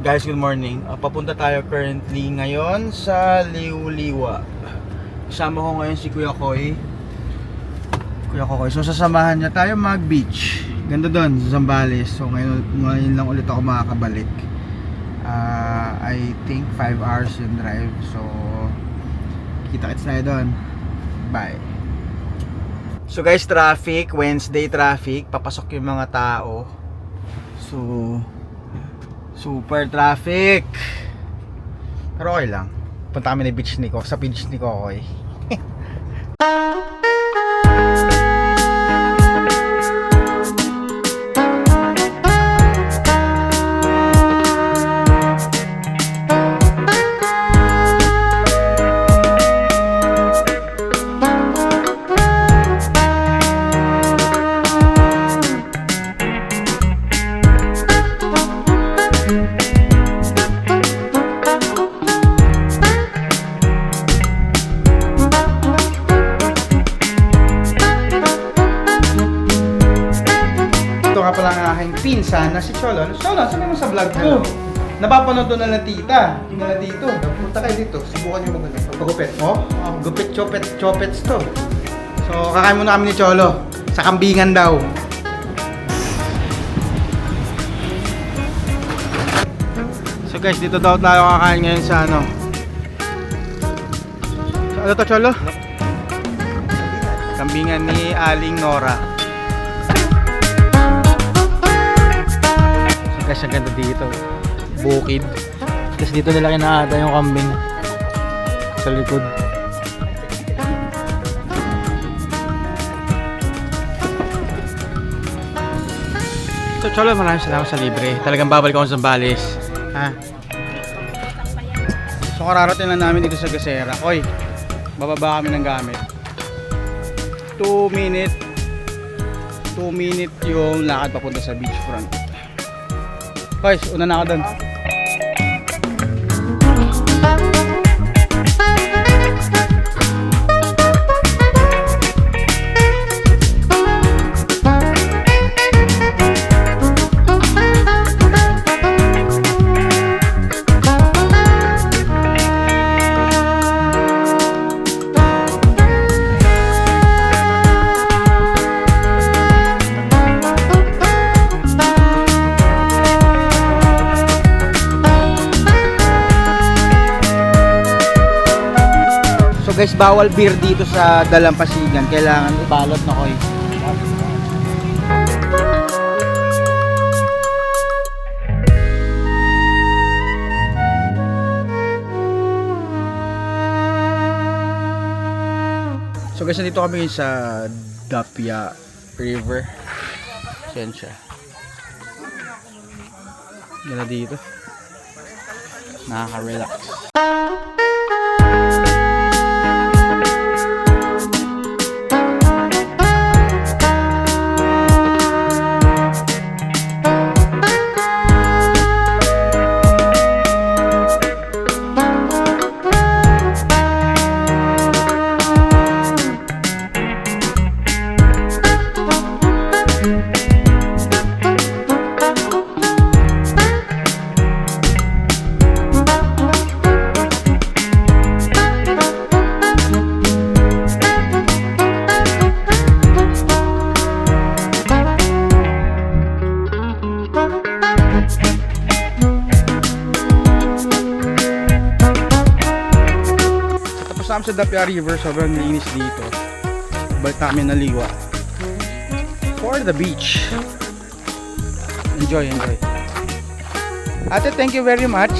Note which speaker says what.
Speaker 1: Guys, good morning. Papunta tayo currently ngayon sa Liuliwa. Kasama ko ngayon si Kuya Koy. So sasamahan niya tayo mag-beach. Ganda doon sa Zambales. So ngayon lang ulit ako makakabalik. I think 5 hours yung drive. So kita-kits tayo doon. Bye. So guys, traffic, Wednesday traffic. Papasok yung mga tao. So super traffic. Pero okay lang. Punta kami sa beach ni Kokoy. Pinsan na si Cholo. Cholo, sabi mo sa vlog ko. Napapanood doon na tita. Hindi na dito. Punta kayo dito. Subukan nyo magpagupit. Gupit, chopets to. So, kakain muna kami ni Cholo. Sa kambingan daw. So guys, dito daw tayo kakain ngayon sa ano. So, ano to, Cholo? Kambingan ni Aling Nora. Kasi ang ganda dito, bukid. Tapos dito nila kinaada yung kambing sa likod. So Cholo, maraming salamat sa libre. Talagang babalik ako sa Zambales. Ha? So kararating lang namin dito sa Gasera. Oy, bababa kami ng gamit. 2 minute yung lakad papunta sa beachfront. Guys, una na ako doon. Guys, bawal beer dito sa Dalampasigan. Kailangan ibalot na Koy. So guys, nandito kami sa Dapia River. Yan siya. Ganda dito. Nakaka-relax. Sa Dapia River, sobrang linis dito. Balik namin naliwa for the beach. Enjoy. Ate, thank you very much.